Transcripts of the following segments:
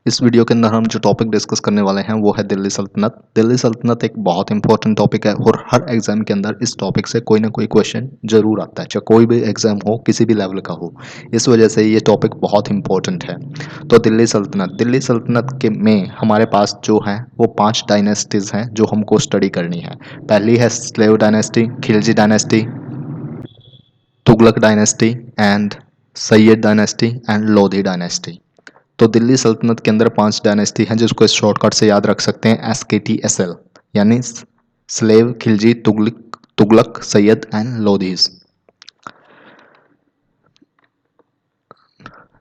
इस वीडियो के अंदर हम जो टॉपिक डिस्कस करने वाले हैं वो है दिल्ली सल्तनत। दिल्ली सल्तनत एक बहुत इंपॉर्टेंट टॉपिक है और हर एग्जाम के अंदर इस टॉपिक से कोई ना कोई क्वेश्चन जरूर आता है, चाहे कोई भी एग्जाम हो, किसी भी लेवल का हो। इस वजह से ये टॉपिक बहुत इंपॉर्टेंट है। तो दिल्ली सल्तनत के में हमारे पास जो है वो 5 डायनेस्टीज हैं जो हमको स्टडी करनी है। पहली है slave dynasty, Khilji dynasty, Tughlaq dynasty and Syed dynasty and Lodhi dynasty. तो दिल्ली सल्तनत के अंदर 5 डायनेस्टी हैं जिसको शॉर्टकट से याद रख सकते हैं SKTSL, यानी स्लेव, खिलजी, तुगलक, तुगलक, सैयद एंड लोधीज।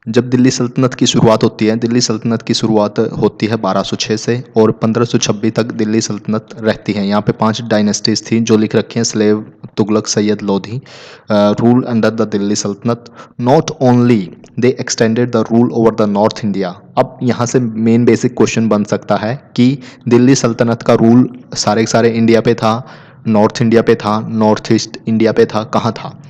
जब दिल्ली सल्तनत की शुरुआत होती है, दिल्ली सल्तनत की शुरुआत होती है 1206 से और 1526 तक दिल्ली सल्तनत रहती है। यहाँ पे 5 डायनेस्टीज थी जो लिख रखी हैं: slave, Tughlaq, Sayyid, Lodi. Rule under the Delhi Saltanat. Not only they extended the rule over the north India. अब यहाँ से मेन बेसिक क्वेश्चन बन सकता है कि दिल्ली सल्तनत का रूल सारे सारे इंडिया पे था, नॉर्थ इंडिया पे था, नॉर्थ ईस्ट इंडिया पे था, कहाँ था?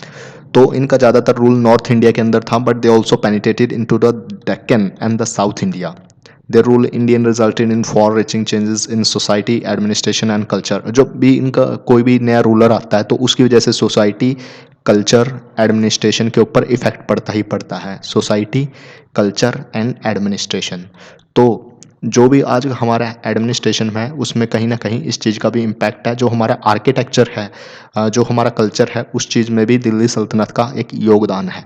तो इनका ज़्यादातर रूल नॉर्थ इंडिया के अंदर था, but they also penetrated into the Deccan and the south India. Their rule Indian resulted in far reaching changes in society, administration and culture. जब भी इनका कोई भी नया रूलर आता है तो उसकी वजह से सोसाइटी, कल्चर, एडमिनिस्ट्रेशन के ऊपर इफेक्ट पड़ता ही पड़ता है। Society, culture and administration. तो जो भी आज हमारा एडमिनिस्ट्रेशन है उसमें कहीं ना कहीं इस चीज़ का भी इम्पैक्ट है। जो हमारा आर्किटेक्चर है, जो हमारा कल्चर है, उस चीज़ में भी दिल्ली सल्तनत का एक योगदान है।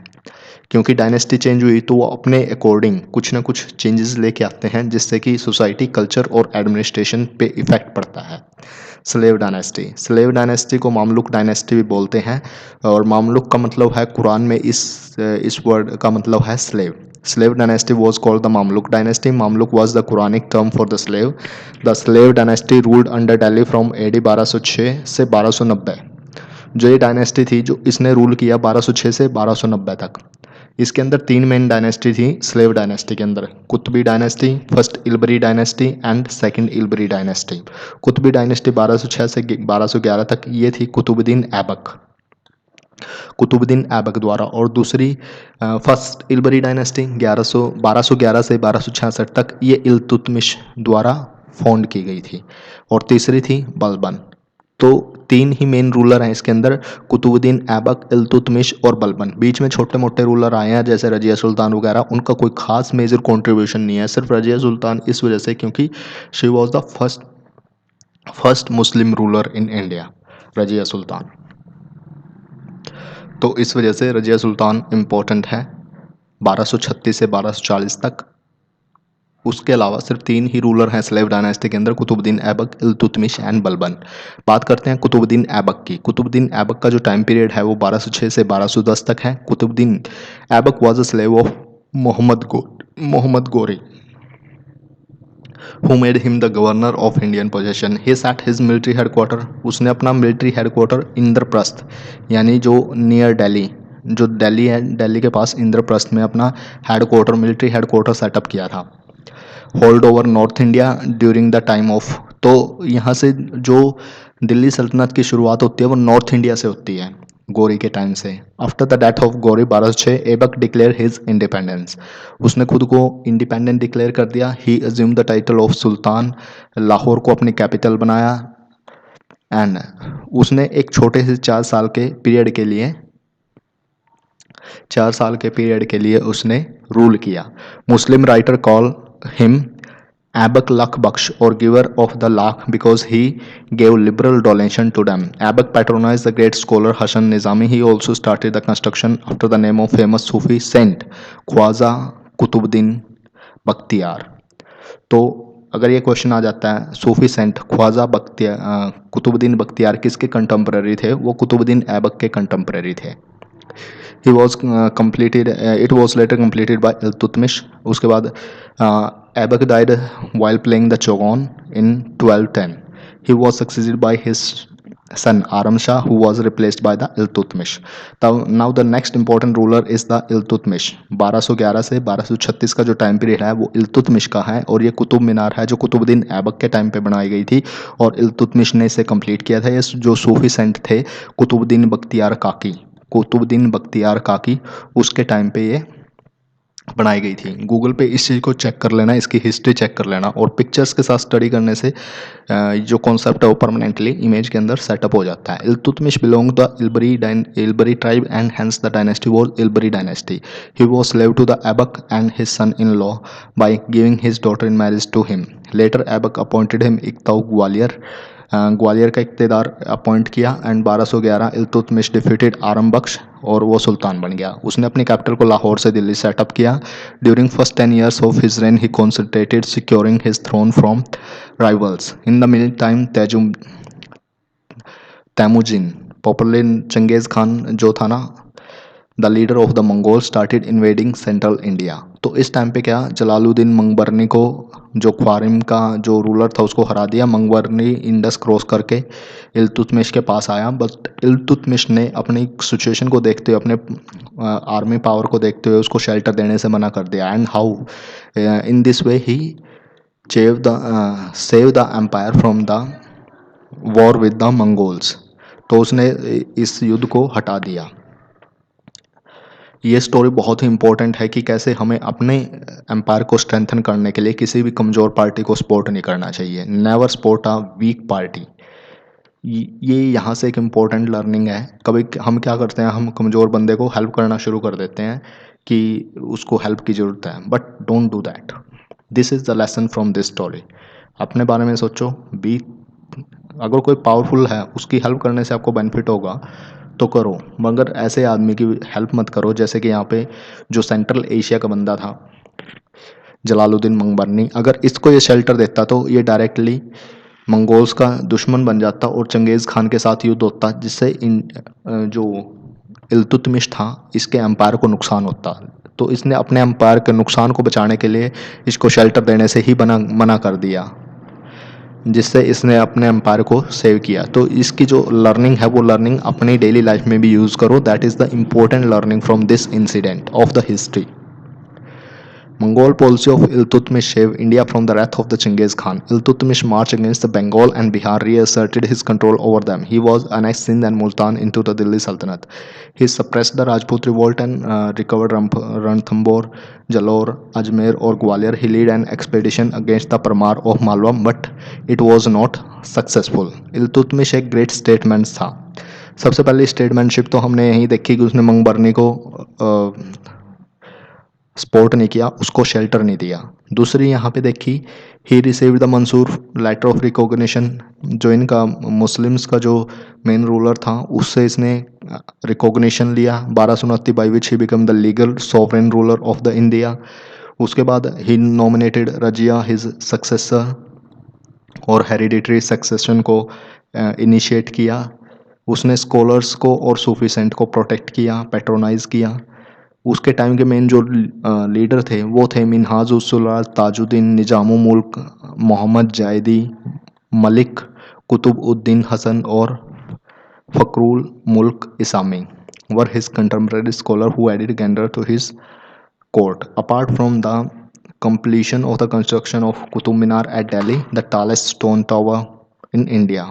क्योंकि डायनेस्टी चेंज हुई तो वो अपने अकॉर्डिंग कुछ ना कुछ चेंजेस लेके आते हैं जिससे कि सोसाइटी, कल्चर और एडमिनिस्ट्रेशन पे इफेक्ट पड़ता है। स्लेव डायनेस्टी को मामलुक डायनेस्टी भी बोलते हैं और मामलुक का मतलब है, कुरान में इस वर्ड का मतलब है slave. Slave dynasty was called the Mamluk dynasty. Mamluk was the Quranic term for the slave. The slave dynasty ruled under Delhi from AD 1206 से 1290। जो ये डायनेस्टी थी जो इसने रूल किया 1206 से 1290 तक। इसके अंदर 3 मेन डायनेस्टी थी स्लेव डायनेस्टी के अंदर: Qutbi dynasty, first Ilbari dynasty and second Ilbari dynasty. Qutbi dynasty 1206 से 1211 तक ये थी कुतुबुद्दीन ऐबक द्वारा। और दूसरी फर्स्ट इल्बरी डायनेस्टी 1211 से 1266 तक ये इल्तुतमिश द्वारा फाउंड की गई थी। और तीसरी थी बलबन। तो 3 ही मेन रूलर हैं इसके अंदर: कुतुबुद्दीन ऐबक, इल्तुतमिश और बलबन। बीच में छोटे मोटे रूलर आए हैं जैसे रजिया सुल्तान वगैरह, उनका कोई खास मेजर कंट्रीब्यूशन नहीं है। सिर्फ रजिया सुल्तान इस वजह से क्योंकि she was the first Muslim ruler in India, Razia Sultan. तो इस वजह से रजिया सुल्तान इम्पोर्टेंट है 1236 से 1240 तक। उसके अलावा सिर्फ 3 ही रूलर हैं स्लेव डायनेस्टी के अंदर: कुतुबुद्दीन ऐबक, इल्तुतमिश एंड बलबन। बात करते हैं कुतुबुद्दीन ऐबक की। कुतुबुद्दीन ऐबक का जो टाइम पीरियड है वो 1206 से 1210 तक है। Qutbuddin Aibak was a slave of Mohammad Ghori who made him the governor of Indian possession. He set his military headquarter, उसने अपना मिलिट्री हेडक्वार्टर इंद्रप्रस्थ, यानी जो नियर दिल्ली, जो दिल्ली है, दिल्ली के पास इंद्रप्रस्थ में अपना हेडक्वार्टर, मिलिट्री हेडक्वार्टर सेटअप किया था। Hold over north India during the time of. तो यहाँ से जो दिल्ली सल्तनत की शुरुआत होती है वो नॉर्थ इंडिया से होती है गौरी के टाइम से। After the death of Gauri 1206 Aibak declare his independence. उसने खुद को इंडिपेंडेंट डिक्लेयर कर दिया। ही assume the title of sultan, Lahore को अपनी कैपिटल बनाया। एंड उसने एक छोटे से 4 साल के पीरियड के लिए उसने रूल किया। Muslim writer call him Abbak Lakh Baksh or giver of the Lakh because he gave liberal donation to them. Abbak patronized the great scholar Hasan Nizami. He also started the construction after the name of famous Sufi saint Khwaja Kutubuddin Bakhtiar. तो अगर ये question आ जाता है, Sufi saint Khwaja Qutubuddin Bakhtiyar किसके contemporary थे? वो कुतुबुद्दीन ऐबक के contemporary थे। He was completed. It was later completed by Iltutmish. उसके बाद Aibak died while playing the Chogon in 1210. He was succeeded by his son Aram Shah, who was replaced by the Iltutmish. Now the next important ruler is the Iltutmish. 1211 से 1236 का जो time period है वो इल्तुतमिश का है और ये कुतुब मीनार है जो कुतुबुद्दीन ऐबक के टाइम पे बनाई गई थी और इल्तुतमिश ने इसे कंप्लीट किया था। ये जो सूफी सेंट थे कुतुबुद्दीन बख्तियार काकी, उसके टाइम पे ये बनाई गई थी। गूगल पे इस चीज़ को चेक कर लेना, इसकी हिस्ट्री चेक कर लेना, और पिक्चर्स के साथ स्टडी करने से जो कॉन्सेप्ट है वो परमानेंटली इमेज के अंदर सेटअप हो जाता है। Iltutmish belong the Ilbari tribe and hence the dynasty was Ilbari dynasty. He was slave to the Aibak and his son in law by giving his daughter in marriage to him. Later Aibak appointed him इक्ताऊ ग्वालियर, ग्वालियर का इक्तेदार appoint किया, and 1211 Iltutmish defeated Aram Bakhsh, और वो सुल्तान बन गया। उसने अपनी कैपिटल को लाहौर से दिल्ली सेटअप किया। During first 10 years of his reign he concentrated securing his throne from rivals. In the mid time Temujin, popular Genghis Khan जो था ना, the leader of the Mongol, started invading central India. तो इस time पे क्या, जलालुद्दीन मंगबरनी को, जो ख्वारिम का जो रूलर था उसको हरा दिया। मंगबरनी इंडस क्रॉस करके इल्तुतमिश के पास आया, बट इल्तुतमिश ने अपनी सिचुएशन को देखते हुए, अपने आर्मी पावर को देखते हुए उसको शेल्टर देने से मना कर दिया। And how in this way he save the empire from the war with the Mongols. तो उसने इस युद्ध को हटा दिया। ये स्टोरी बहुत ही इंपॉर्टेंट है कि कैसे हमें अपने एम्पायर को स्ट्रेंथन करने के लिए किसी भी कमज़ोर पार्टी को सपोर्ट नहीं करना चाहिए। Never support a weak party. ये यहाँ से एक इम्पॉर्टेंट लर्निंग है। कभी हम क्या करते हैं, हम कमज़ोर बंदे को हेल्प करना शुरू कर देते हैं कि उसको हेल्प की ज़रूरत है, but don't do that. This is the lesson from this story. अपने बारे में सोचो। बी अगर कोई पावरफुल है, उसकी हेल्प करने से आपको बेनिफिट होगा तो करो, मगर ऐसे आदमी की हेल्प मत करो। जैसे कि यहाँ पे जो सेंट्रल एशिया का बंदा था जलालुद्दीन मंगबरनी, अगर इसको ये शेल्टर देता तो ये डायरेक्टली मंगोल्स का दुश्मन बन जाता और चंगेज़ खान के साथ युद्ध होता, जिससे जो इल्तुतमिश था इसके एम्पायर को नुकसान होता। तो इसने अपने एम्पायर के नुकसान को बचाने के लिए इसको शेल्टर देने से ही मना कर दिया, जिससे इसने अपने एम्पायर को सेव किया। तो इसकी जो लर्निंग है वो लर्निंग अपनी डेली लाइफ में भी यूज़ करो। That is the important learning from this incident of the history. Mongol policy of Iltutmish saved India from the wrath of the Chinggis Khan. Iltutmish marched against the Bengal and Bihar, reasserted his control over them. He was annexed Sindh and Multan into the Delhi Sultanate. He suppressed the Rajput revolt and recovered Ranthambore, Jalore, Ajmer or Gwalior. He led an expedition against the Parmar of Malwa, but it was not successful. Iltutmish एक great statements था। सबसे पहले स्टेटमेंटशिप तो हमने यही देखी कि उसने मंगबरनी को सपोर्ट नहीं किया, उसको शेल्टर नहीं दिया। दूसरी यहाँ पे देखी, he received the Mansur letter of recognition. जो इनका मुस्लिम्स का जो मेन रूलर था उससे इसने रिकॉग्निशन लिया 1229, by which he become the legal sovereign ruler of the India. उसके बाद ही नॉमिनेटेड रजिया हिज सक्सेसर, और हेरिडिटरी सक्सेशन को इनिशिएट किया। उसने स्कॉलर्स को और सूफी सेंट को प्रोटेक्ट किया, पेट्रोनाइज किया। उसके टाइम के मेन जो लीडर थे वो थे मिन्हाज उस सुलाल, ताजुद्दीन, निजामु मुल्क, मोहम्मद जायदी, मलिक कुतुब उद्दीन हसन और फकरुल मुल्क Isami were his contemporary scholar who added candor to his court. Apart from the completion of the construction of Qutub Minar at Delhi, the tallest stone tower in India,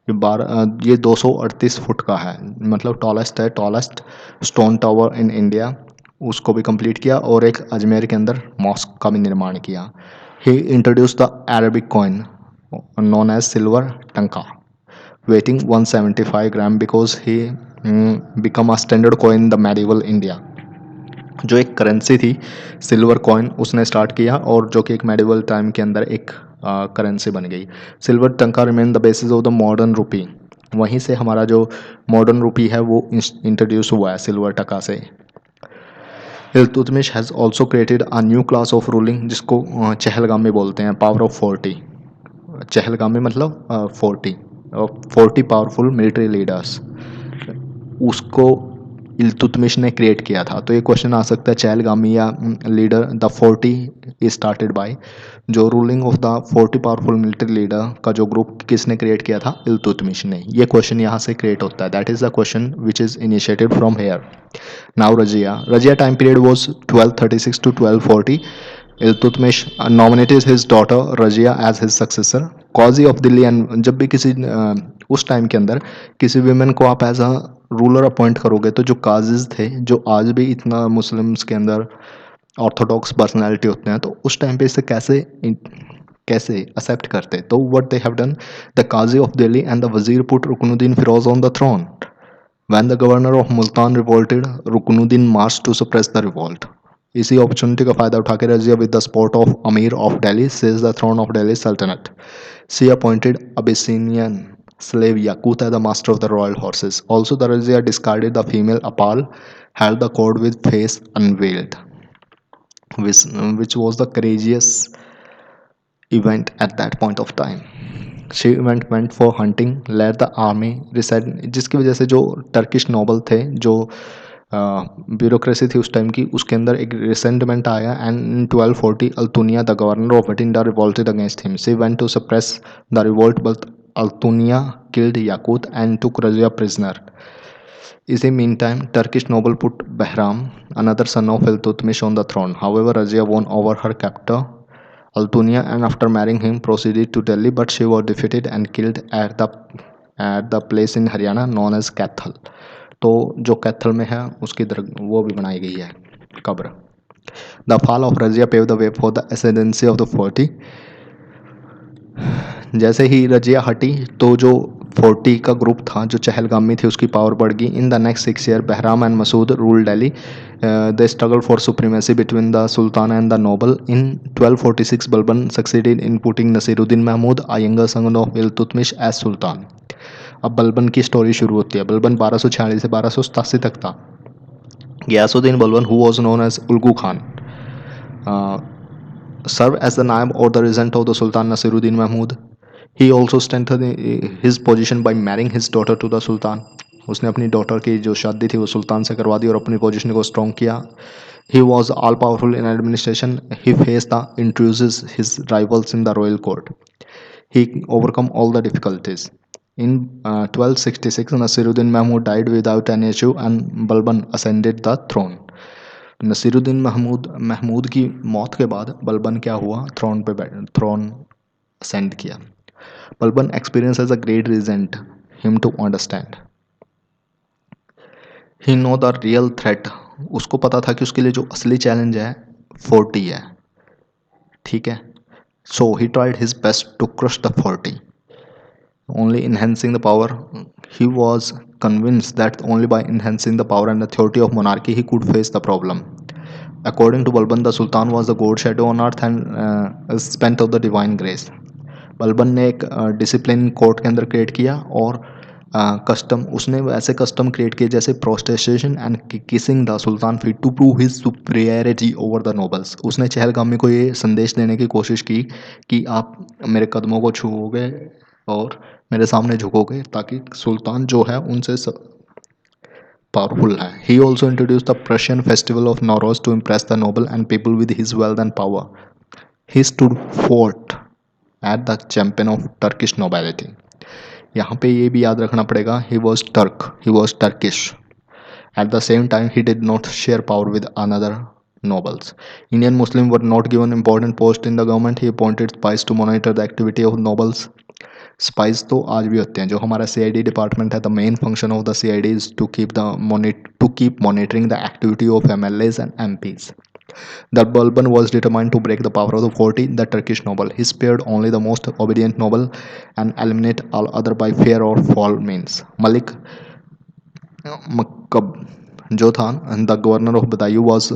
ये 238 फुट का है, मतलब टॉलेस्ट है, tallest stone tower in India, उसको भी complete किया। और एक अजमेर के अंदर मॉस्क का भी निर्माण किया। He introduce the Arabic coin known as silver tanka, weighing 175 gram, because he become a standard coin in the medieval India. जो एक करेंसी थी सिल्वर कॉइन उसने स्टार्ट किया, और जो कि एक मेडिवल टाइम के अंदर एक करेंसी बन गई। Silver tanka remain the basis of the modern rupee. वहीं से हमारा जो मॉडर्न रुपी है वो इंट्रोड्यूस हुआ है सिल्वर टका से। Iltutmish has also created a new class of ruling, जिसको चहलगामी बोलते हैं, पावर ऑफ 40। चहलगामी मतलब 40 पावरफुल मिलिट्री लीडर्स, उसको इल्तुतमिश ने क्रिएट किया था। तो ये क्वेश्चन आ सकता है, चहलगामी या लीडर द 40 स्टार्टेड बाय, जो ruling of the 40 powerful military leader का जो ग्रुप किसने क्रिएट किया था, इल्तुतमिश ने। ये क्वेश्चन यहाँ से क्रिएट होता है। That is the question which is initiated from here. Now Razia time period was 1236 to 1240। Iltutmish nominated his daughter Razia as his successor, Qazi of Delhi. And जब भी किसी उस टाइम के अंदर किसी वीमेन को आप एज अ रूलर अपॉइंट करोगे, तो जो काजीज थे, जो आज भी इतना मुस्लिम्स के अंदर ऑर्थोडॉक्स पर्सनैलिटी होते हैं, तो उस टाइम पे इसे कैसे एक्सेप्ट करते। तो what they have done, the काजी ऑफ दिल्ली एंड द वजीर put Ruknuddin Firoz on the throne. When the governor of Multan revolted, Ruknuddin march to suppress the revolt. इसी अपॉर्चुनिटी का फायदा उठा के Razia with the support of अमीर of Delhi seized the throne of Delhi Sultanate. She appointed Abyssinian slave Yakut as the master of the royal horses. Also, the Razia discarded the female Apal, held the court with face unveiled, which was the courageous event at that point of time. She went for hunting, led the army, जिसकी वजह से जो Turkish Nobel थे, जो bureaucracy थी उस time की, उसके अंदर एक रिसेंटमेंट आया, and in 1240 Altunia the governor of Bathinda revolted against him. She went to suppress the revolt but Altunia killed Yakut and took Razia prisoner. In the meantime, Turkish noble put Bahram, another son of Iltutmish, on the throne. However, Razia won over her captor Altunia, and after marrying him proceeded to Delhi, but she was defeated and killed at the place in Haryana known as Kathal. तो जो कैथल में है उसकी वो भी बनाई गई है कब्र। The fall of Razia pave the way for the ascendancy of the 40। जैसे ही रजिया हटी तो जो 40 का ग्रुप था, जो चहलगामी थी, उसकी पावर बढ़ गई। In the next 6 year Bahram and Masud rule Delhi. The struggle for supremacy between the sultan and the noble. In 1246 Balban succeeded in putting Nasiruddin Mahmud, a younger son of Iltutmish, as sultan. अब बलबन की स्टोरी शुरू होती है। बलबन 1246 से 1287 तक था। Ghiyasuddin Balban, who was known as Ulugh Khan, served as the naib or the regent of the Sultan Nasiruddin Mahmud. He also strengthened his position by marrying his daughter to the Sultan. उसने अपनी डॉटर की जो शादी थी वो सुल्तान से करवा दी और अपनी पोजीशन को स्ट्रॉन्ग किया। He was all powerful in administration. He faced the intruses, his rivals in the royal court. He overcome all the difficulties. In 1266, Nasiruddin Mahmud died without any issue and Balban ascended the throne. Naseeruddin Mahmood की मौत के बाद बलबन क्या हुआ, throne ascend किया। Balban experience as a great regent him to understand he know the real threat. उसको पता था कि उसके लिए जो असली चैलेंज है 40 है, ठीक है। So he tried his best to crush the 40, only enhancing the power. He was convinced that only by enhancing the power and authority of monarchy he could face the problem. According to Balban, the Sultan was the god shadow on earth and spent of the divine grace. Balban ने एक discipline court के अंदर create किया और custom, उसने ऐसे custom create किए जैसे prostration and kissing the sultan feet to prove his superiority over the nobles. उसने चहलगामी को ये संदेश देने की कोशिश की कि आप मेरे कदमों को छूओगे और मेरे सामने झुकोगे, ताकि सुल्तान जो है उनसे पावरफुल है। He also introduced the Prussian festival of Nowruz to impress the noble and people with his wealth and power. He stood forth as the champion of Turkish nobility. यहाँ पे ये भी याद रखना पड़ेगा, he was Turkish. At the same time, he did not share power with another nobles. Indian Muslims were not given important posts in the government. He appointed spies to monitor the activity of nobles. Spies तो आज भी होते हैं। जो हमारा CID department है, the main function of the CID is to keep monitoring the activity of MLAs and MPs. The Balban was determined to break the power of the 40, the Turkish noble. He spared only the most obedient noble and eliminate all other by fair or foul means. Malik Makkab जो था, the governor of Badaयूं was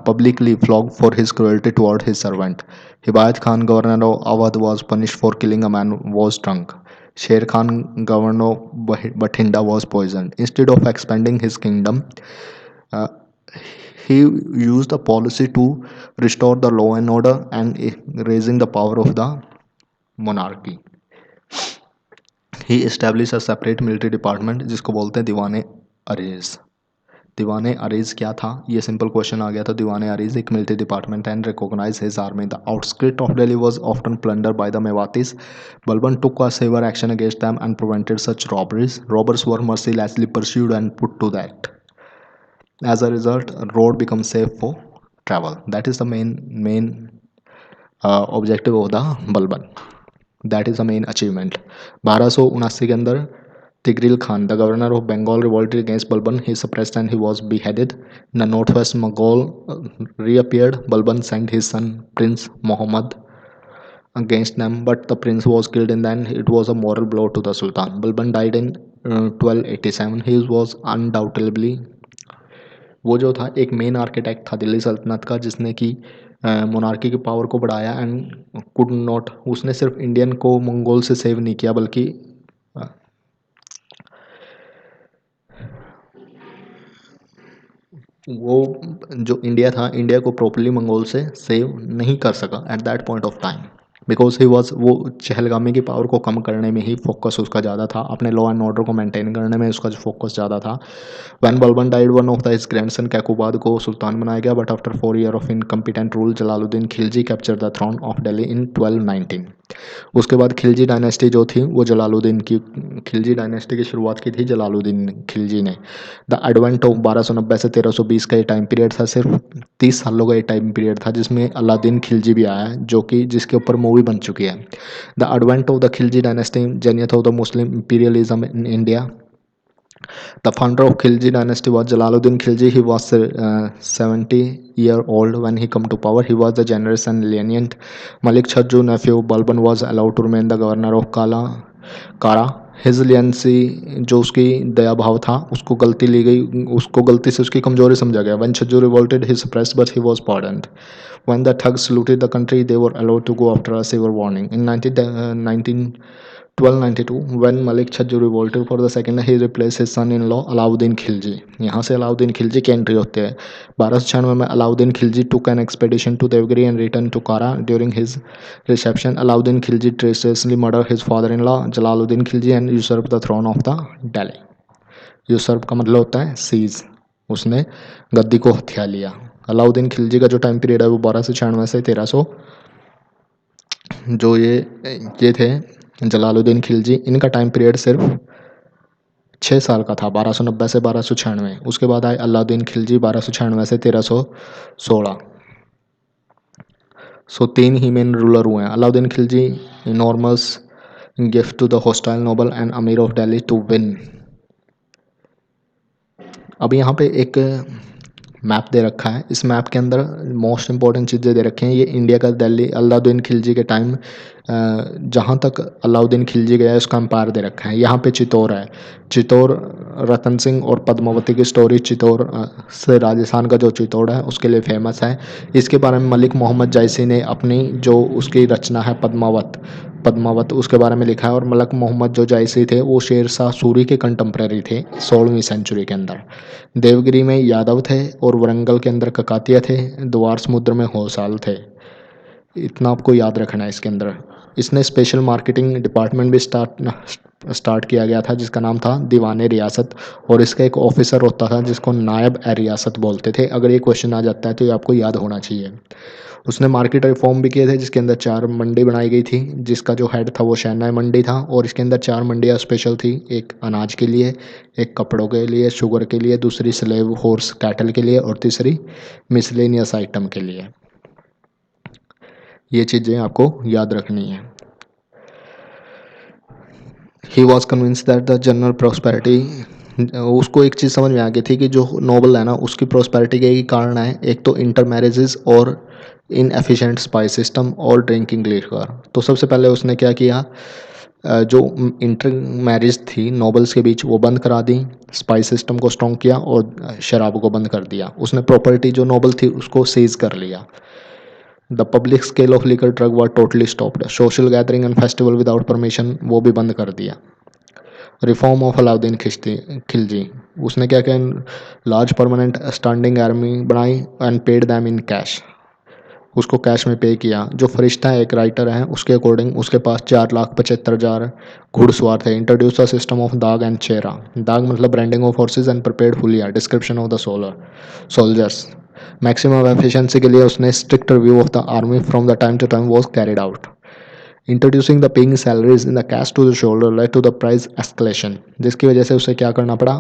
publicly flogged for his cruelty toward his servant. Himayat Khan, governor of Awadh, was punished for killing a man who was drunk. Sher Khan, governor of Bathinda, was poisoned. Instead of expanding his kingdom, uh, he used the policy to restore the law and order and raising the power of the monarchy. He established a separate military department जिसको बोलते हैं दीवाने अरीज। दीवाने अरीज क्या था, ये simple question आ गया था। दीवाने अरीज एक military department and recognize his army. The outskirt of Delhi was often plunder by the Mewatis. Balban took a severe action against them and prevented such robberies. Robbers were mercilessly pursued and put to that. As a result, road becomes safe for travel. That is the main objective of the Balban. That is the main achievement. 1279 के अंदर Tighril Khan, the governor of Bengal, revolted against Balban. He suppressed and he was beheaded. The northwest Mughal reappeared. Balban sent his son Prince Muhammad against them, but the prince was killed in the end. It was a moral blow to the Sultan. Balban died in 1287. He was undoubtedly, वो जो था एक main architect था दिल्ली सल्तनत का, जिसने कि monarchy की पावर को बढ़ाया एंड कुड नॉट, उसने सिर्फ इंडियन को मंगोल से सेव नहीं किया बल्कि वो जो इंडिया था, इंडिया को प्रॉपरली मंगोल से सेव नहीं कर सका at that point of time, because he was, वो चहलगामी की पावर को कम करने में ही फोकस उसका ज़्यादा था, अपने लॉ एंड ऑर्डर को मेंटेन करने में उसका जो फोकस ज़्यादा था. When Balban died, one of the his grandson Kaikubad को सुल्तान बनाया गया, but after 4 years of incompetent rule Jalaluddin Khilji capture the throne of Delhi in 1219. उसके बाद खिलजी डायनेस्टी जो थी वो जलालुद्दीन की, खिलजी डायनेस्टी की शुरुआत की थी जलालुद्दीन खिलजी ने. द एडवेंट ऑफ 1290 से 1320 का ये टाइम पीरियड था, सिर्फ 30 सालों का ये टाइम पीरियड था जिसमें अलादीन खिलजी भी आया है, जो कि जिसके ऊपर मूवी बन चुकी है. The advent of the Khilji dynasty, zenith of the Muslim imperialism in India. The founder of Khilji dynasty was Jalaluddin Khilji. He was 70-year-old when he come to power. He was the generous and lenient. Malik Chhajju, nephew of Balban, was allowed to remain the governor of Kara. His leniency, जो उसकी दया भाव था, उसको गलती ली गई, उसको गलती से उसकी कमजोरी समझा गया. When Chhajju revolted, he suppressed, but he was pardoned. When the thugs looted the country, they were allowed to go after a severe warning. In 1292, when Malik Chhajju revolted for the second time, he replaced his son-in-law Alauddin Khilji. यहाँ से अलाउद्दीन खिलजी के entry होते हैं. 1296 में Alauddin Khilji took an expedition to Devgiri and returned to Kara. During his reception, Alauddin Khilji treacherously murdered his father-in-law Jalaluddin Khilji and usurped the throne of the Delhi. यूसर्प का मतलब होता है सीज, उसने गद्दी को हथिया लिया. अलाउद्दीन खिलजी का जो टाइम पीरियड है वो 1296 से 1300, जो ये थे जलालुद्दीन खिलजी, इनका टाइम पीरियड सिर्फ 6 साल का था, 1290 से 1296. उसके बाद आए अलाउद्दीन खिलजी 1296 से 1316. सो 3 ही मेन रूलर हुए हैं. Alauddin Khilji enormous gift to the hostile noble and अमीर ऑफ दिल्ली टू विन. अब यहाँ पे एक मैप दे रखा है. इस मैप के अंदर मोस्ट इंपॉर्टेंट चीज़ें दे रखी हैं. ये इंडिया का दिल्ली अलाउद्दीन खिलजी के टाइम, जहाँ तक अलाउद्दीन खिलजी गया है उसका एम्पायर दे रखा है. यहाँ पे चित्तौर है. चित्तौर रतन सिंह और पद्मावती की स्टोरी, चित्तौर से राजस्थान का जो चित्तौड़ है उसके लिए फेमस है. इसके बारे में मलिक मोहम्मद जायसी ने अपनी जो उसकी रचना है पद्मावत उसके बारे में लिखा है. और मलिक मोहम्मद जो जायसी थे वो शेर शाह सूरी के कंटेम्प्रेरी थे 16वीं सेंचुरी के अंदर. देवगिरी में यादव थे और वरंगल के अंदर ककातिया थे. द्वार समुद्र में होसाल थे. इतना आपको याद रखना है इसके अंदर. इसने स्पेशल मार्केटिंग डिपार्टमेंट भी स्टार्ट किया गया था जिसका नाम था दीवाने रियासत, और इसका एक ऑफिसर होता था जिसको नायब ए रियासत बोलते थे. अगर ये क्वेश्चन आ जाता है तो ये आपको याद होना चाहिए. उसने मार्केट रिफॉर्म भी किए थे जिसके अंदर 4 मंडी बनाई गई थी, जिसका जो हेड था वो शहनाई मंडी था. और इसके अंदर 4 मंडियाँ स्पेशल थी. एक अनाज के लिए, एक कपड़ों के लिए, शुगर के लिए, दूसरी स्लेव हॉर्स कैटल के लिए, और तीसरी मिसलेनियस आइटम के लिए. ये चीज़ें आपको याद रखनी है. He was convince that the general prosperity, उसको एक चीज़ समझ में आ गई थी कि जो नोबल है ना उसकी प्रॉस्पेरिटी के ही कारण है. एक तो इंटर मैरिजेस और इनएफिशिएंट स्पाइस सिस्टम और ड्रिंकिंग लिकर. तो सबसे पहले उसने क्या किया, जो इंटर मैरिज थी नोबल्स के बीच वो बंद करा दी, स्पाइस सिस्टम को स्ट्रॉन्ग किया और शराब को बंद कर दिया. उसने प्रॉपर्टी जो नोबल थी उसको सीज कर लिया. The public scale of legal drug were totally stopped. Social gathering and festival without permission वो भी बंद कर दिया. रिफॉर्म ऑफ अलाउद्दीन खिलजी, उसने क्या किया, लार्ज परमानेंट स्टैंडिंग आर्मी बनाई and paid them in cash. उसको कैश में पे किया. जो फरिश्ता है एक राइटर है उसके अकॉर्डिंग उसके पास 4,75,000 घुड़सवार थे. इंट्रोड्यूस द सिस्टम ऑफ दाग एंड चेरा. दाग मतलब branding of horses and prepared हुलिया. Description of the soldiers. Maximum efficiency के लिए उसने strict review of the army from the time to time was carried out. Introducing the paying salaries in the cash to the soldier led to the price escalation. जिसकी वजह से उसे क्या करना पड़ा,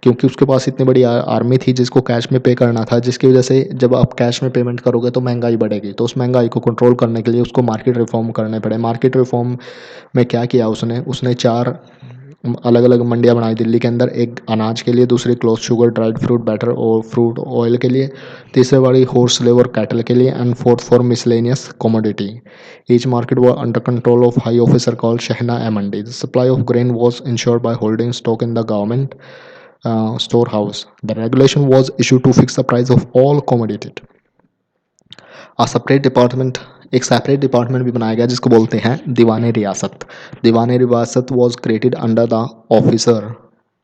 क्योंकि उसके पास इतनी बड़ी आर्मी थी जिसको कैश में पे करना था, जिसकी वजह से जब आप कैश में पेमेंट करोगे तो महंगाई बढ़ेगी. तो उस महंगाई को कंट्रोल करने के लिए उसको मार्केट रिफॉर्म करने पड़े. मार्केट रिफॉर्म में क्या किया उसने 4 अलग अलग मंडियाँ बनाई दिल्ली के अंदर, एक अनाज के लिए, दूसरी cloth, sugar, dried fruit butter और फ्रूट ऑयल के लिए, तीसरे वाली हॉर्स लेव और कैटल के लिए, and fourth for miscellaneous commodity. Each market was under control of high officer called Shehna A Mandi. The supply of grain was ensured by holding stock in the government storehouse. The regulation was issued to fix the price of all commodity. A separate department, एक separate department भी बनाया गया जिसको बोलते हैं दीवान रियासत. दीवान रियासत was created under the officer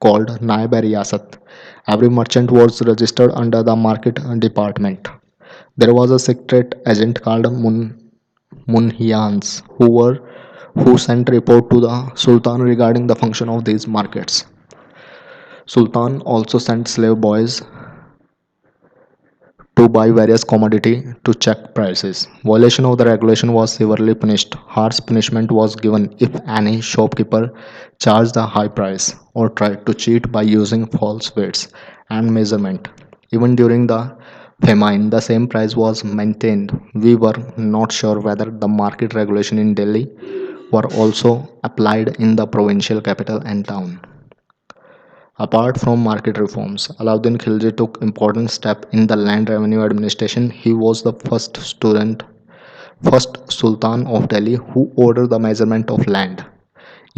called नायब रियासत. Every merchant was registered under the market department. There was a secret agent called Munhiyans who sent report to the Sultan regarding the function of these markets. Sultan also sent slave boys to buy various commodity to check prices. Violation of the regulation was severely punished. Harsh punishment was given if any shopkeeper charged a high price or tried to cheat by using false weights and measurement. Even during the famine, the same price was maintained. We were not sure whether the market regulation in Delhi were also applied in the provincial capital and town. Apart from market reforms, Alauddin Khilji took important step in the land revenue administration. He was the first Sultan of Delhi who ordered the measurement of land.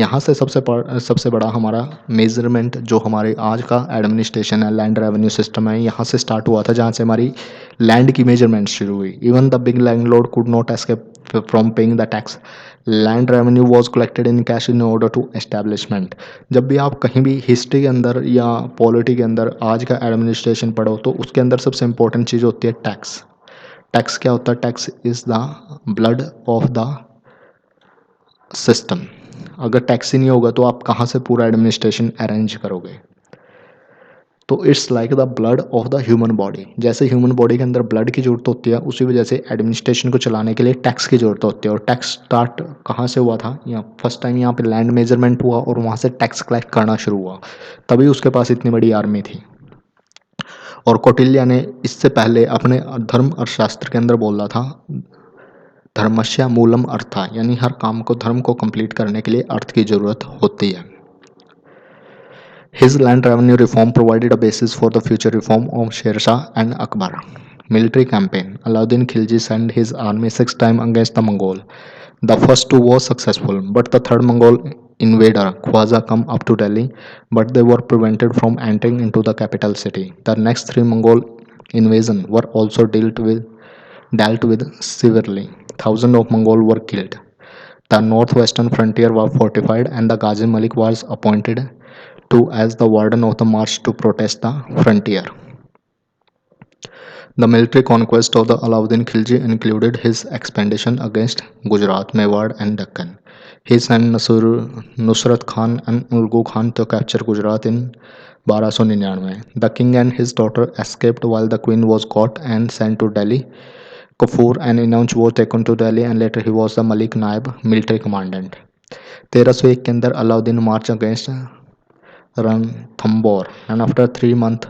यहाँ से सबसे बड़ा हमारा measurement जो हमारे आज का administration है, लैंड रेवेन्यू सिस्टम है, यहाँ से स्टार्ट हुआ था जहाँ से हमारी लैंड की मेजरमेंट शुरू हुई. Even the big landlord could not escape from paying the tax. Land revenue was collected in cash in order to establishment. जब भी आप कहीं भी हिस्ट्री के अंदर या पॉलिटी के अंदर आज का एडमिनिस्ट्रेशन पढ़ो तो उसके अंदर सबसे इंपॉर्टेंट चीज़ होती है टैक्स. टैक्स क्या होता है? Tax is the blood of the system. अगर टैक्स ही नहीं होगा तो आप कहाँ से पूरा एडमिनिस्ट्रेशन अरेंज करोगे? तो it's like the blood of the human body. जैसे ह्यूमन बॉडी के अंदर ब्लड की ज़रूरत होती है, उसी वजह से एडमिनिस्ट्रेशन को चलाने के लिए टैक्स की ज़रूरत होती है. और टैक्स स्टार्ट कहाँ से हुआ था? यहाँ फर्स्ट टाइम यहाँ पे लैंड मेजरमेंट हुआ और वहाँ से टैक्स कलेक्ट करना शुरू हुआ. तभी उसके पास इतनी बड़ी आर्मी थी. और कौटिल्य ने इससे पहले अपने धर्म अर्थशास्त्र के अंदर बोला था धर्मस्य मूलम अर्था, यानी हर काम को, धर्म को कंप्लीट करने के लिए अर्थ की ज़रूरत होती है. His land revenue reform provided a basis for the future reform of Sher Shah and Akbar. Military campaign. Alauddin Khilji sent his army 6 times against the Mongol. The first two was successful, but the third Mongol invader, Khwaja, come up to Delhi, but they were prevented from entering into the capital city. The next three Mongol invasions were also dealt with severely. Thousands of Mongols were killed. The northwestern frontier was fortified, and the Ghazi Malik was appointed to as the warden of the march to protect the frontier. The military conquest of the Alauddin Khilji included his expedition against Gujarat, Mewar, and Deccan. He sent Nusrat Khan and Ulgu Khan to capture Gujarat in 1299. The king and his daughter escaped while the queen was caught and sent to Delhi. Kafur and Inauch was taken to Delhi and later he was the Malik Naib military commandant. 1301 के अंदर अलाउद्दीन मार्च against Ranthambore, and after 3 months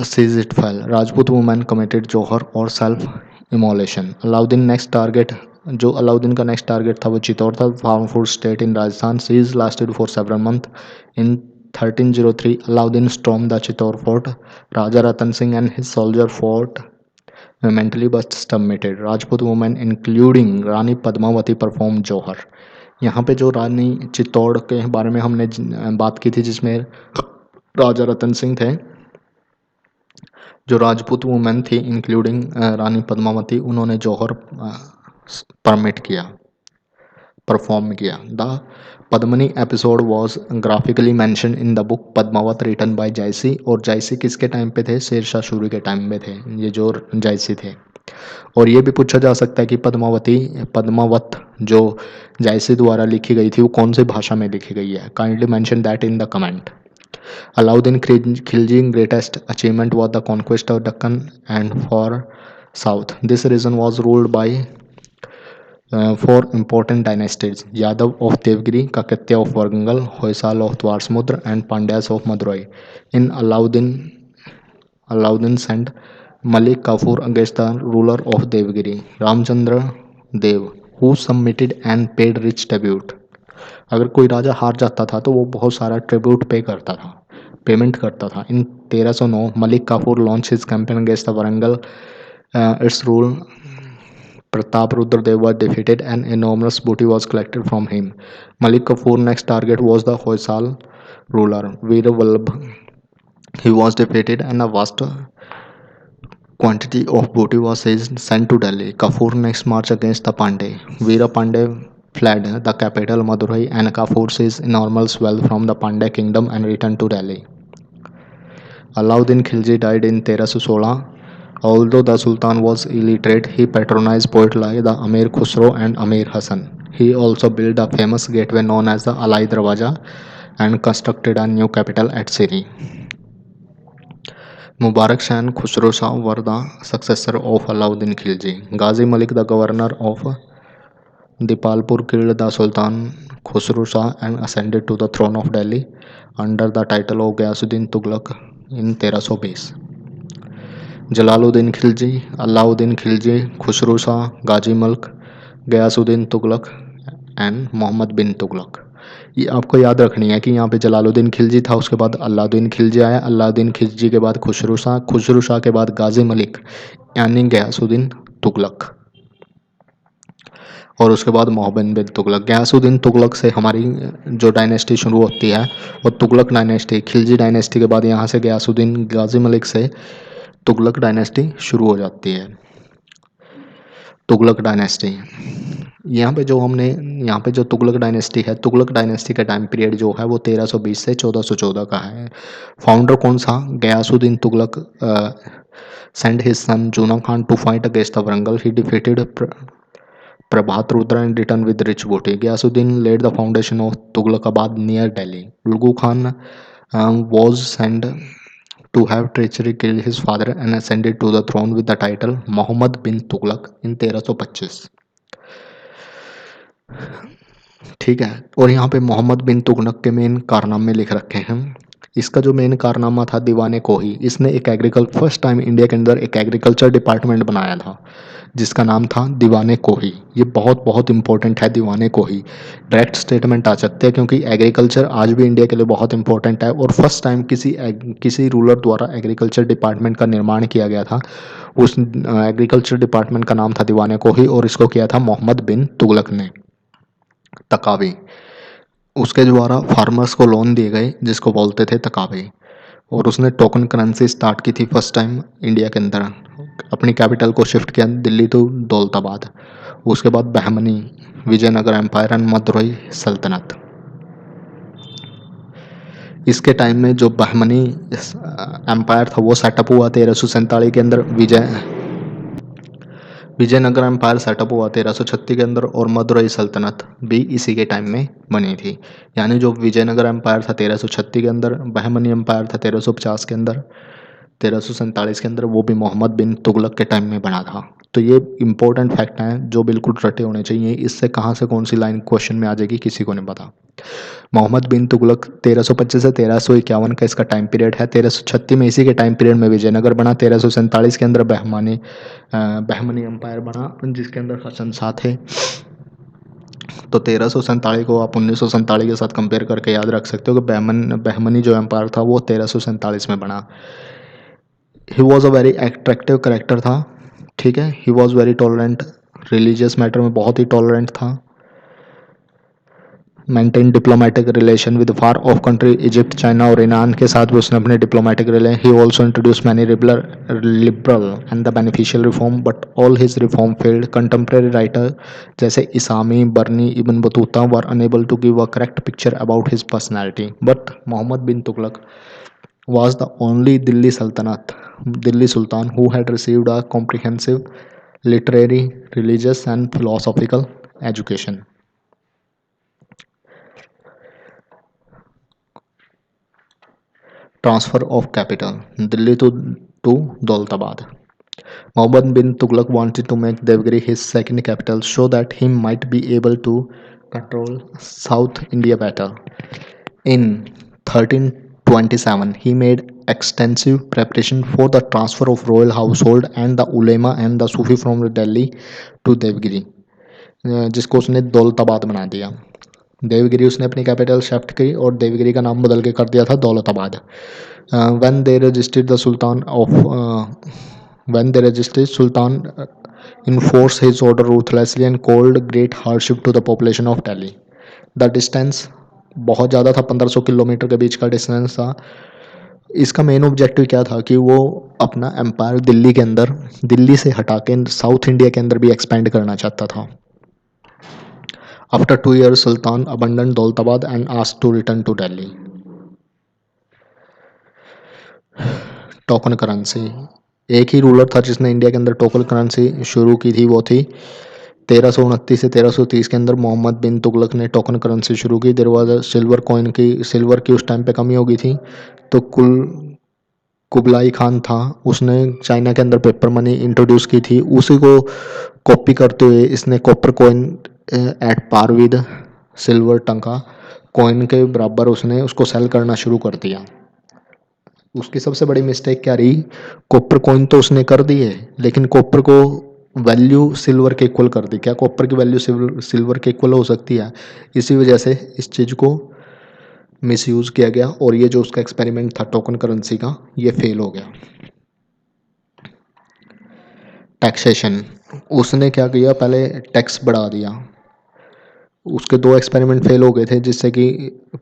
siege it fell. Rajput women committed Johar or self-immolation. Alauddin next target, जो अलाउद्दीन का next target था वो चित्तौड़ था, powerful state in Rajasthan. Siege lasted for several month. In 1303 Alauddin stormed the Chittor fort. Raja Ratan Singh and his soldier fought mentally but submitted. Rajput women including Rani Padmavati performed Johar. यहाँ पे जो रानी चित्तौड़ के बारे में हमने बात की थी जिसमें राजा रतन सिंह थे, जो राजपूत वुमेन थी इंक्लूडिंग रानी पद्मावती, उन्होंने जौहर परफॉर्म किया. The Padmini episode was graphically mention in the book Padmavat written by Jayasi. और जायसी किसके टाइम पे थे? शेर शाह सूरी के टाइम में थे ये जो जायसी थे. और ये भी पूछा जा सकता है कि पद्मावत जो जायसी द्वारा लिखी गई थी वो कौन सी भाषा में लिखी गई है? Kindly mention that in the comment. Alauddin Khilji's greatest achievement was the conquest of Deccan and far south. This region was ruled by four important dynasties: Yadav of Devgiri, Kakatiya of Warangal, Hoysal of Dwarsamudra, and Pandyas of Madurai. In Alauddin sent Malik Kafur against the ruler of Devgiri, Ramchandra Dev, who submitted and paid rich tribute. अगर कोई राजा हार जाता था तो वो बहुत सारा tribute payment करता था। In 1309 Malik Kafur launch his campaign against the Warangal. Its rule Pratap Rudradev was defeated and enormous booty was collected from him. Malik Kafur's next target was the Hoysal ruler Veer Vallabh. He was defeated and a vast quantity of booty was sent to Delhi. Kafur next marched against the Pandey. Veera Pandey fled the capital Madurai and Kafur seized enormous wealth from the Pandey kingdom and returned to Delhi. Alauddin Khilji died in 1316. Although the Sultan was illiterate, he patronized poets like the Amir Khusro and Amir Hassan. He also built a famous gateway known as the Alai Darwaja and constructed a new capital at Siri. Mubarak Shah and Khusro Shah were the successor of Alauddin Khilji. Ghazi Malik, the governor of Dipalpur, killed the Sultan Khusro Shah and ascended to the throne of Delhi under the title of Ghiyasuddin Tughlaq in 1320. Jalaluddin Khilji, Alauddin Khilji, Khusro Shah, Ghazi Malik, Ghiyasuddin Tughlaq and Mohammad bin Tughlaq. ये आपको याद रखनी है कि यहाँ पे जलालुद्दीन खिलजी था, उसके बाद अलाउद्दीन खिलजी आया, अलाउद्दीन खिलजी के बाद खुसरो शाह के बाद गाजी मलिक यानी गयासुद्दीन तुगलक और उसके बाद मोहम्मद बिन तुगलक। गयासुद्दीन तुगलक से हमारी जो डायनेस्टी शुरू होती है वो तुगलक डायनेस्टी, खिलजी डायनेस्टी के बाद यहाँ से गयासुद्दीन गाजी मलिक से तुगलक डायनेस्टी शुरू हो जाती है। तुगलक डायनेस्टी यहाँ पे जो तुगलक डायनेस्टी है, तुगलक डायनेस्टी का टाइम पीरियड जो है वो 1320 से 1414 का है। फाउंडर कौन सा? Ghiyasuddin Tughlaq send his son Juna Khan to fight against the Warangal. He defeated Prabhat Rudra and return with rich booty. Ghiyasuddin laid the foundation of Tughlaqabad near Delhi. Ulugh Khan was sent to have treachery killed his father and ascended to the throne with the title Muhammad bin Tughlaq in 1325। ठीक है, और यहाँ पे मोहम्मद बिन तुगलक के main कारनामे लिख रखे हैं। इसका जो मेन कारनामा था दीवाने कोही, इसने फर्स्ट टाइम इंडिया के अंदर एक एग्रीकल्चर डिपार्टमेंट बनाया था जिसका नाम था दीवाने कोही। ये बहुत बहुत इंपॉर्टेंट है दीवाने कोही। डायरेक्ट स्टेटमेंट आ सकते हैं क्योंकि एग्रीकल्चर आज भी इंडिया के लिए बहुत इंपॉर्टेंट है और फर्स्ट टाइम किसी रूलर द्वारा एग्रीकल्चर डिपार्टमेंट का निर्माण किया गया था। उस एग्रीकल्चर डिपार्टमेंट का नाम था दीवाने कोही और इसको किया था मोहम्मद बिन तुगलक ने। तकावी, उसके द्वारा फार्मर्स को लोन दिए गए जिसको बोलते थे तकावी, और उसने टोकन करेंसी स्टार्ट की थी फर्स्ट टाइम इंडिया के अंदर। अपनी कैपिटल को शिफ्ट किया दिल्ली टू दौलताबाद। उसके बाद बहमनी, विजयनगर एम्पायर एंड मदुरई सल्तनत। इसके टाइम में जो बहमनी एम्पायर था वो सेटअप हुआ 1347 के अंदर। विजयनगर एम्पायर सेटअप हुआ 1336 के अंदर और मदुरई सल्तनत भी इसी के टाइम में बनी थी। यानी जो विजयनगर एम्पायर था 1336 के अंदर, बहमनी एम्पायर था 1350 के अंदर, 1347 के अंदर, वो भी मोहम्मद बिन तुगलक के टाइम में बना था। तो ये इंपॉर्टेंट फैक्ट हैं जो बिल्कुल रटे होने चाहिए। इससे कहाँ से कौन सी लाइन क्वेश्चन में आ जाएगी किसी को नहीं पता। मोहम्मद बिन तुगलक 1325 से 1351 का इसका टाइम पीरियड है। 1336 में इसी के टाइम पीरियड में विजयनगर बना। 1347 के अंदर बहमनी एम्पायर बना जिसके अंदर हसन शाह थे। तो 1347 को आप 1947 के साथ कंपेयर करके याद रख सकते हो कि बहमनी जो एम्पायर था वो 1347 में बना। He was a very attractive character था। ठीक है, he was very tolerant, religious matter में बहुत ही टॉलरेंट था। Maintain diplomatic relation with far off country Egypt, China और ईरान के साथ भी उसने अपने diplomatic relation. He also introduce many liberal and the beneficial reform but all his reform failed. Contemporary writer जैसे Isami, Barni, Ibn Battuta were unable to give a correct picture about his personality. But Mohammad bin Tughlaq was the only Delhi Sultan who had received a comprehensive literary, religious and philosophical education. Transfer of capital Delhi to Daulatabad. Muhammad bin Tughlaq wanted to make Devgiri his second capital so that he might be able to control South India better. In 1327, he made extensive preparation for the transfer of royal household and the ulema and the Sufi from Delhi to Devgiri, जिसको उसने दौलताबाद बना दिया। देवगिरी उसने अपनी capital shift की और देवगिरी का नाम बदल के कर दिया था Daulatabad. When they registered the sultan of when they registered Sultan enforced his order ruthlessly and called great hardship to the population of Delhi. The distance बहुत ज़्यादा था, 1500 किलोमीटर के बीच का डिस्टेंस था। इसका मेन ऑब्जेक्टिव क्या था कि वो अपना एम्पायर दिल्ली के अंदर, दिल्ली से हटा के साउथ इंडिया के अंदर भी एक्सपेंड करना चाहता था। After 2 years sultan abandoned Daulatabad and asked to return to Delhi. Token currency, एक ही रूलर था जिसने इंडिया के अंदर टोकन करेंसी शुरू की थी, वो थी 1329 से 1330 के अंदर मोहम्मद बिन तुगलक ने टोकन करेंसी शुरू की। देयर वाज सिल्वर की उस टाइम पे कमी हो गई थी, तो कुबलाई खान था, उसने चाइना के अंदर पेपर मनी इंट्रोड्यूस की थी। उसी को कॉपी करते हुए इसने copper coin at par with silver tanka coin के बराबर उसने उसको सेल करना शुरू कर दिया। उसकी सबसे बड़ी मिस्टेक क्या रही, कॉपर कॉइन तो उसने कर दी है लेकिन कॉपर को वैल्यू सिल्वर के इक्वल कर दी। क्या कॉपर की वैल्यू सिल्वर के इक्वल हो सकती है? इसी वजह से इस चीज़ को मिसयूज़ किया गया और ये जो उसका एक्सपेरिमेंट था टोकन करेंसी का, ये फेल हो गया। टैक्सेशन, उसने क्या किया, पहले टैक्स बढ़ा दिया। उसके 2 एक्सपेरिमेंट फेल हो गए थे जिससे कि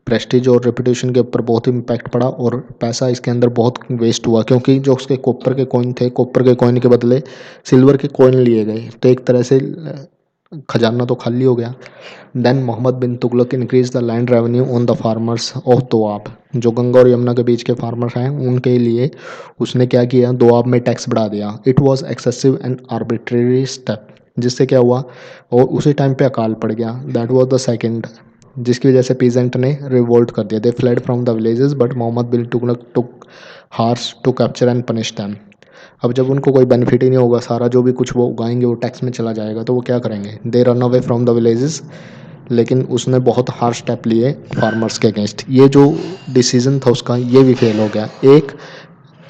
प्रेस्टीज और रेपुटेशन के ऊपर बहुत इम्पैक्ट पड़ा और पैसा इसके अंदर बहुत वेस्ट हुआ, क्योंकि जो उसके कॉपर के कॉइन थे, कॉपर के कॉइन के बदले सिल्वर के कॉइन लिए गए, तो एक तरह से खजाना तो खाली हो गया। Then Mohammad bin Tughlaq increase the land revenue on the farmers of Doab, जो गंगा और यमुना के बीच के फार्मर्स हैं उनके लिए उसने क्या किया, दोआब में टैक्स बढ़ा दिया। It was excessive and arbitrary step, जिससे क्या हुआ, और उसी टाइम पे अकाल पड़ गया। दैट वाज द सेकंड, जिसकी वजह से पीजेंट ने रिवोल्ट कर दिया। They fled from the villages but Mohammad bin Tughlaq took horse to capture and punish them. अब जब उनको कोई बेनिफिट ही नहीं होगा, सारा जो भी कुछ वो उगाएंगे वो टैक्स में चला जाएगा, तो वो क्या करेंगे, they run away from the villages. लेकिन उसने बहुत हार्श स्टेप लिए फार्मर्स के अगेंस्ट। ये जो डिसीजन था उसका, ये भी फेल हो गया।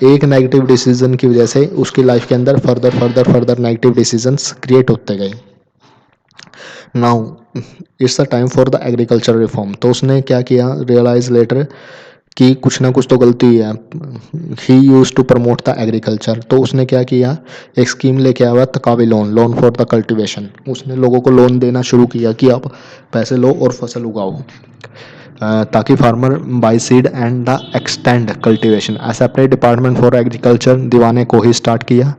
एक नेगेटिव डिसीजन की वजह से उसकी लाइफ के अंदर फर्दर नेगेटिव डिसीजंस क्रिएट होते गए। Now it's the time for the agriculture reform. तो उसने क्या किया, रियलाइज लेटर कि कुछ ना कुछ तो गलती है। He use to promote the agriculture, तो उसने क्या किया, एक स्कीम लेके आया, तकावी लोन फॉर द कल्टीवेशन। उसने लोगों को लोन देना शुरू किया कि आप पैसे लो और फसल उगाओ, ताकि farmer buy seed and the extend cultivation. A separate department for agriculture दीवाने को ही स्टार्ट किया।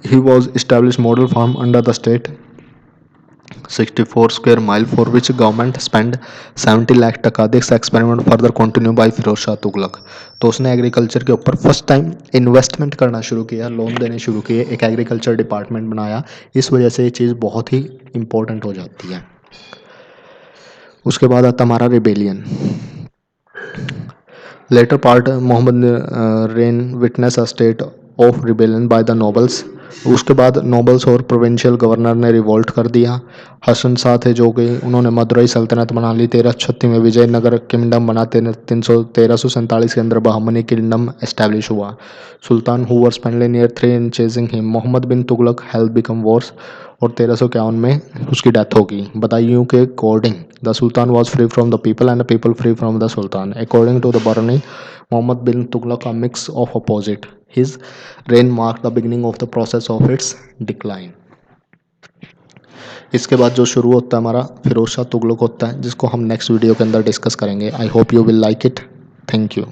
He was establish model farm under the state 64 square mile for which government spent 70 lakh टका। This experiment further continue by Firoz Shah Tughlaq. तो उसने agriculture के ऊपर first time investment करना शुरू किया, लोन देने शुरू किए, एक एग्रीकल्चर डिपार्टमेंट बनाया। इस वजह से ये चीज़ बहुत ही इंपॉर्टेंट हो जाती है। उसके बाद आता हमारा rebellion. Later part Mohammad reign witness a state of rebellion by the nobles. उसके बाद नोबल्स और प्रोविंशियल गवर्नर ने रिवोल्ट कर दिया। हसन शाह थे जो कि उन्होंने मदुरई सल्तनत बना ली। 1336 में विजयनगर किंगडम बना। 1347 के अंदर बहमनी किंगडम एस्टैब्लिश हुआ। Sultan who were spent near 3 in chasing him, Mohammad bin Tughlaq help become worse, और 1351 में उसकी डेथ होगी। बताइए के according the sultan was free from the people and the people free from the sultan. According to the Barni, Mohammad bin Tughlaq a mix of opposite. His reign marked the beginning of the process of its decline. इसके बाद जो शुरू होता है हमारा फिरोज शाह तुगलक होता है, जिसको हम नेक्स्ट वीडियो के अंदर डिस्कस करेंगे। I hope you will like it. Thank you.